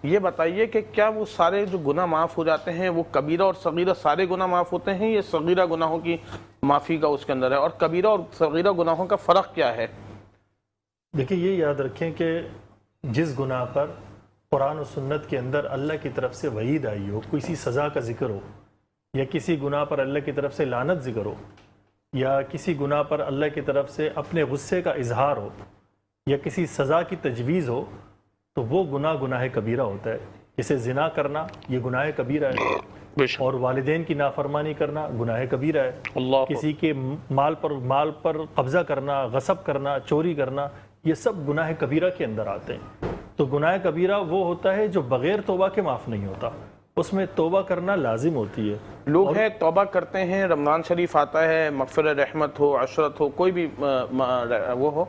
یہ بتائیے کہ کیا وہ سارے جو گناہ معاف ہو جاتے ہیں وہ کبیرہ اور صغیرہ سارے گناہ معاف ہوتے ہیں، یہ صغیرہ گناہوں کی معافی کا اس کے اندر ہے، اور کبیرہ اور صغیرہ گناہوں کا فرق کیا ہے؟ دیکھیں یہ یاد رکھیں کہ جس گناہ پر قرآن و سنت کے اندر اللہ کی طرف سے وعید آئی ہو، کسی سزا کا ذکر ہو، یا کسی گناہ پر اللہ کی طرف سے لعنت ذکر ہو، یا کسی گناہ پر اللہ کی طرف سے اپنے غصے کا اظہار ہو، یا کسی سزا کی تجویز ہو، تو وہ گناہ کبیرہ ہوتا ہے۔ جسے زنا کرنا یہ گناہ کبیرہ ہے، اور والدین کی نافرمانی کرنا گناہ کبیرہ ہے، کسی کے مال پر قبضہ کرنا، غصب کرنا، چوری کرنا، یہ سب گناہ کبیرہ کے اندر آتے ہیں۔ تو گناہ کبیرہ وہ ہوتا ہے جو بغیر توبہ کے معاف نہیں ہوتا، اس میں توبہ کرنا لازم ہوتی ہے۔ لوگ ہیں توبہ کرتے ہیں، رمضان شریف آتا ہے، مغفرت رحمت ہو، عشرت ہو، کوئی بھی وہ ہو،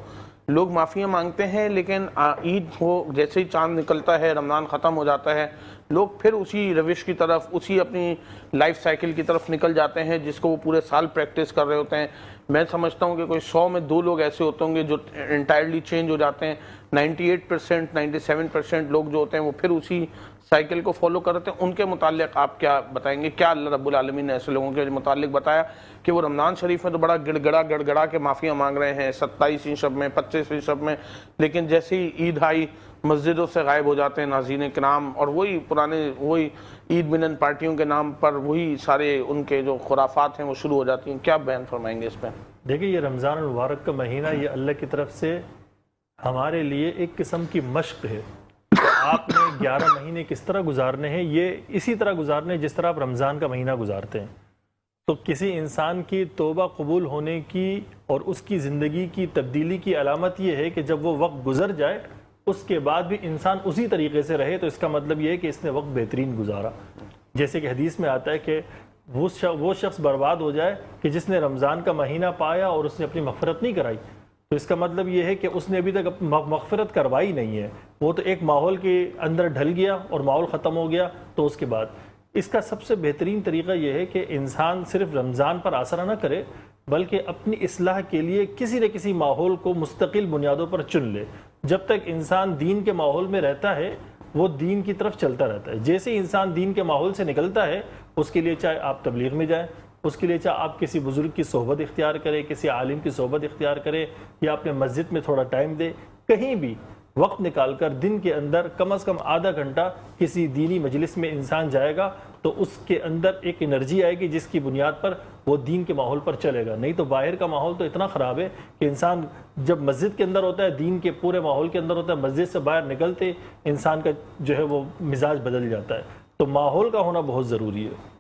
لوگ معافیاں مانگتے ہیں، لیکن عید ہو جیسے ہی چاند نکلتا ہے، رمضان ختم ہو جاتا ہے، لوگ پھر اسی روش کی طرف، اسی اپنی لائف سائیکل کی طرف نکل جاتے ہیں جس کو وہ پورے سال پریکٹس کر رہے ہوتے ہیں۔ میں سمجھتا ہوں کہ کوئی 100 میں 2 لوگ ایسے ہوتے ہوں گے جو انٹائرلی چینج ہو جاتے ہیں، 98% 97% لوگ جو ہوتے ہیں وہ پھر اسی سائیکل کو فالو کرتے ہیں۔ ان کے متعلق آپ کیا بتائیں گے؟ کیا اللہ رب العالمین نے ایسے لوگوں کے متعلق بتایا کہ وہ رمضان شریف میں تو بڑا گڑ گڑا کے معافیاں مانگ رہے ہیں 27ویں شب میں، 25ویں شب میں، لیکن جیسے ہی عید آئی مسجدوں سے غائب ہو جاتے ہیں ناظرین کرام، اور وہی عید ملن پارٹیوں کے نام پر وہی سارے ان کے جو خرافات ہیں وہ شروع ہو جاتی ہیں۔ کیا بیان فرمائیں گے اس پہ؟ دیکھیں یہ رمضان المبارک کا مہینہ یہ اللہ کی طرف سے ہمارے لیے ایک قسم کی مشق ہے۔ آپ نے 11 مہینے کس طرح گزارنے ہیں، یہ اسی طرح گزارنے جس طرح آپ رمضان کا مہینہ گزارتے ہیں۔ تو کسی انسان کی توبہ قبول ہونے کی اور اس کی زندگی کی تبدیلی کی علامت یہ ہے کہ جب وہ وقت گزر جائے اس کے بعد بھی انسان اسی طریقے سے رہے، تو اس کا مطلب یہ ہے کہ اس نے وقت بہترین گزارا۔ جیسے کہ حدیث میں آتا ہے کہ وہ شخص برباد ہو جائے کہ جس نے رمضان کا مہینہ پایا اور اس نے اپنی مغفرت نہیں کرائی، تو اس کا مطلب یہ ہے کہ اس نے ابھی تک مغفرت کروائی نہیں ہے، وہ تو ایک ماحول کے اندر ڈھل گیا اور ماحول ختم ہو گیا۔ تو اس کے بعد اس کا سب سے بہترین طریقہ یہ ہے کہ انسان صرف رمضان پر آسرا نہ کرے، بلکہ اپنی اصلاح کے لیے کسی نہ کسی ماحول کو مستقل بنیادوں پر چن لے۔ جب تک انسان دین کے ماحول میں رہتا ہے وہ دین کی طرف چلتا رہتا ہے۔ جیسے ہی انسان دین کے ماحول سے نکلتا ہے، اس کے لیے چاہے آپ تبلیغ میں جائیں، اس کے لیے چاہے آپ کسی بزرگ کی صحبت اختیار کریں، کسی عالم کی صحبت اختیار کریں، یا اپنے مسجد میں تھوڑا ٹائم دے، کہیں بھی وقت نکال کر دن کے اندر کم از کم آدھا گھنٹہ کسی دینی مجلس میں انسان جائے گا تو اس کے اندر ایک انرجی آئے گی جس کی بنیاد پر وہ دین کے ماحول پر چلے گا۔ نہیں تو باہر کا ماحول تو اتنا خراب ہے کہ انسان جب مسجد کے اندر ہوتا ہے، دین کے پورے ماحول کے اندر ہوتا ہے، مسجد سے باہر نکلتے انسان کا جو ہے وہ مزاج بدل جاتا ہے۔ تو ماحول کا ہونا بہت ضروری ہے۔